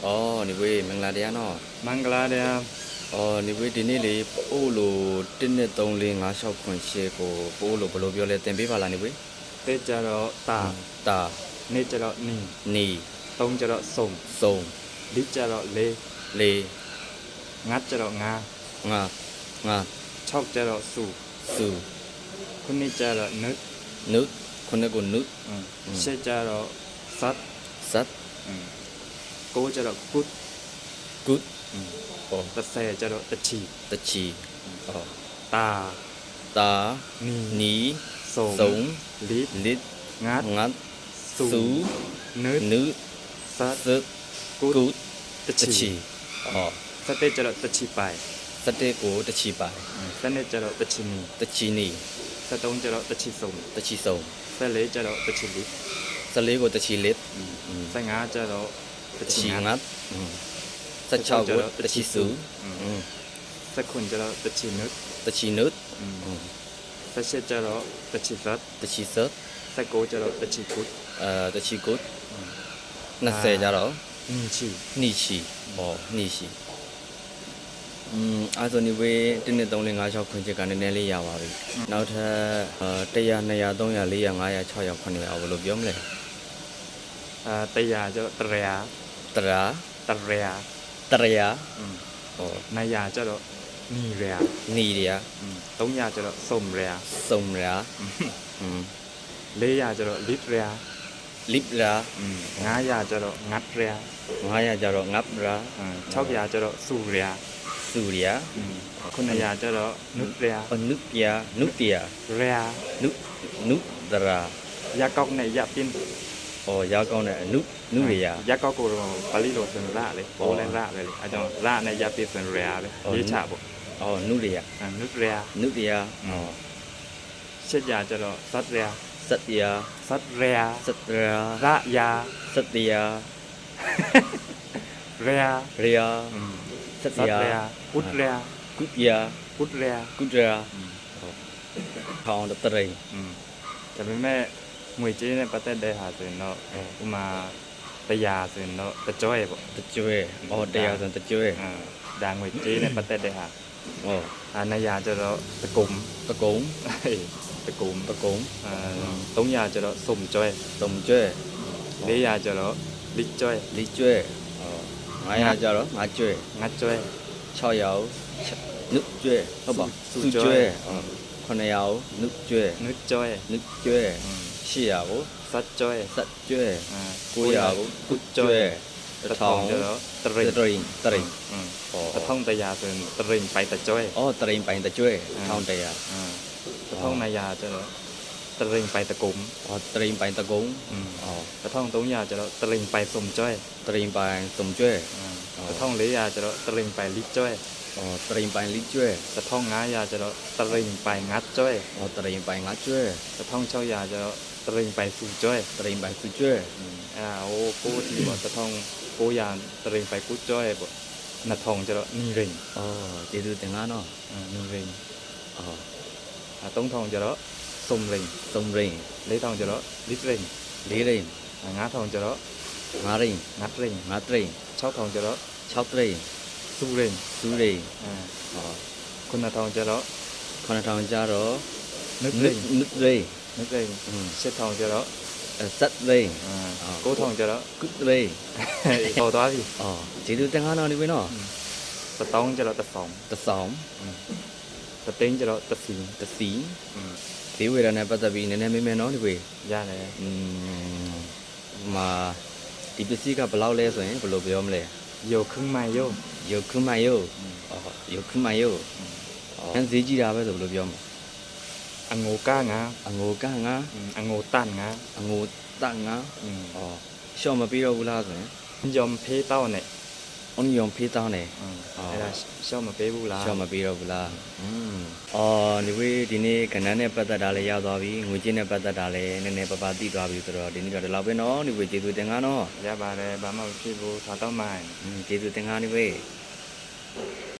哦，你会蒙拉的呀喏？မင်္ဂလာတရား哦，你会今年里波罗今年冬令俺小困些个波罗不罗表来准备吧啦？你会？ တေကြတော့တာ 大 နေကြတော့နီ 你 သုံးကြတော့စုံ 松 လေးကြတော့လေး 雷 ငါကြတော့ငါ 啊啊6ကြတော့စု 苏 ခုနှစ်ကြတော့နု 努，可那个努ရှစ်ကြတော့သတ် 杀ကိုကြတော့ကုတ် good 哦30ကြတော့တချီ 的起哦 တာ 大 နီ 你 စုံ 松 လေး 力 ငါ 俺 စု 苏 နု 努 သတ် 是 ကုတ် good တ 的 ချီ 起哦， စတဲ့ကြတော့တချီပိုင် 是的个的起白 စနှစ်ကြတော့တချီနီ 的起你73ကြတော့တချီစုံ 的起松。 74ကြတော့တချီလေး สลีก็ตะชีเล็ด 75ကြတော့တ ตะ ချီ ชี ငါ งัดสัชาวก็ตะชีสู79ကြတော့တချီနု ตะชีนุด 78ကြတော့တချီသတ် ตะชีเซิร์ 79ကြတော့တချီကုတ် ตะชีกุดนั่นเสียจ้ะหรอ နီချီ นี่ชีอ๋อนี่ชีအဲ့ဆိုနေဝေးတင်းနဲ့3 4 5 6ခွင့်ချက်ကနည်းနည်းလေးရပါပြီနောက်ထပ်100 200 300 400 500 600 900ဘယ်လိုပြောမလဲ 100ကြတော့တရာ တရာ တရာ တရာဩ 200ကြတော့နီရာ နီရ 300ကြတော့စုံရာ စုံရာ400ကြတော့လစ်ရာ လစ်ရာ 900ကြတော့ငတ်ရာ 900ကျတော့ငပ်ရာ 600ကြတော့စုရာ စုရာ 900ကြတော့နုရာ အနုပြနုပြ ရာ နုဒရာ ရကောက်နဲ့ရပင်း ဩရောက်ကောင်းတဲ့အနုရရာ ရကောက်ကိုတော့ပါဠိလိုဆိုရလေပေါ်လဲရပဲလေအဲကြောင့်ရနဲ့ရပင်းဆိုရာပဲရေးချပေါ့ ဩနုရရာ နုရာ နုရရာဩ ရှစ်ကြကြတော့သတ်ရာ စတ္တရာ သတ်ရာ စတ္တရာ ရယာ စတ္တရာ ရာ ရယာစတ္တ သတ် ရာ ရာပုတ္ရာ ကုပြာ ပုတ္ရာ ကုဒရာထောင်းတတရိ ဒါပေမဲ့ငွေကြေးနဲ့ပတ်သက်တဲ့ဟာဆိုရင်တော့ဥမာ100ဆိုရင်တော့တကြောရဲ့ပေါ့ တကျွဲဩတရားဆိုတကျွဲ ဒါငွေကြေးနဲ့ပတ်သက်တဲ့ဟာ ဩ 200ကျတော့တကုံ တကုံ တကုံ တကုံ 300ကျတော့စုံကျွဲ တုံကျွဲ 400ကျတော့လစ်ကျွဲ လီကျွဲ900ကျတော့ငါကျွဲ ငတ်ကျွဲ 600နုကျွဲဟုတ်ပါစုကျွဲ900နုကျွဲ နုကျွဲ နုကျွဲ800ကို စတ်ကျွဲ စက်ကျွဲ900ကိုကုကျွဲ တထောင်ကျတော့တရိ တရိတရိ တထောင်100ဆိုရင်တရိပိုင်တကျွဲ ဩတရိပိုင်တကျွဲ1100 တထောင်200ကျတော့တရိပိုင်တကုံ ဩတရိပိုင်တကုံဩ တထောင်300ကျတော့တရိပိုင်စုံကျွဲ တရိပိုင်စုံကျွဲ တထောင်400ကျတော့တရိပိုင်လစ်ကျွဲ ဩတရိပိုင်လီကျွဲ တထောင်500ကျတော့တရိပိုင်ငတ်ကျွဲ ဩတရိပိုင်ငါကျွဲ တထောင်600ကျတော့တရိပိုင်စုကျွဲ တရိပိုင်စုကျွဲ ဟိုကိုတီပေါ့တထောင်900တရိပိုင်ကုကျွဲပေါ့2000ကျတော့နီရင် ဩကျေးဇူးတင်ကားနော် နီရင် ဩ 3000ကျတော့စုံရင် သုံးရိန် 4000ကျတော့လစ်ရင် လေးရိန် 5000ကျတော့ ငါးရိန် ငတ်ရင် ငါးရိန် 6000ကျတော့ 6ရိန် စုရင် စုရိန်ဩ 9000ကျတော့ 9000ကျတော့ နု နု ရင် နုရိန် နုရင်7000ကျတော့ စက်ရိန် 9000ကျတော့ ကုရိန် ပေါ်သွားပြီ ဩကျေးဇူးတင်ကားနော်ဒီဝင်းနော် 1000ကျတော့တစ်ဆောင် တဆောင် တသိန်းကျတော့တစ်စီ တစီဈေးဝယ်ရတဲ့ပတ်သက်ပြီးနည်းနည်းမေးမယ်နော်ဒီဝေး ရတယ် မာဒီပစ္စည်းကဘယ်လောက်လဲဆိုရင်ဘယ်လိုပြောမလဲ ယောခင်းမိုင်ယော ယုတ်ခမယုတ်ယုတ်ခမယုတ်အန်ဈေးကြီးတာပဲဆိုဘယ်လိုပြောမလဲ အငိုကားငါ အငိုကငါ အငိုတန်ငါ အငိုတငါရှော့မပြီးတော့ဘူးလားဆိုရင် ယုံဖေးတောင်းနဲ့ အုံယုံဖေးတောင်းတယ် အဲ့ဒါရှော့မပေးဘူးလား ရှော့မပြီးတော့ဘူးလားအော်ဒီဝေးဒီနေ့ကဏ္ဍနဲ့ပတ်သက်တာလည်းရောက်သွားပြီငွေကြေးနဲ့ပတ်သက်တာလည်းနည်းနည်းပပသိသွားပြီဆိုတော့ဒီနေ့တော့ဒီလောက်ပဲနော်ဒီဝေးကျေးဇူးတင်ကားနော် ရပါတယ်ဘာမှမဖြစ်ဘူးထားတော့မှန် ကျေးဇူးတင်ကားဒီဝေး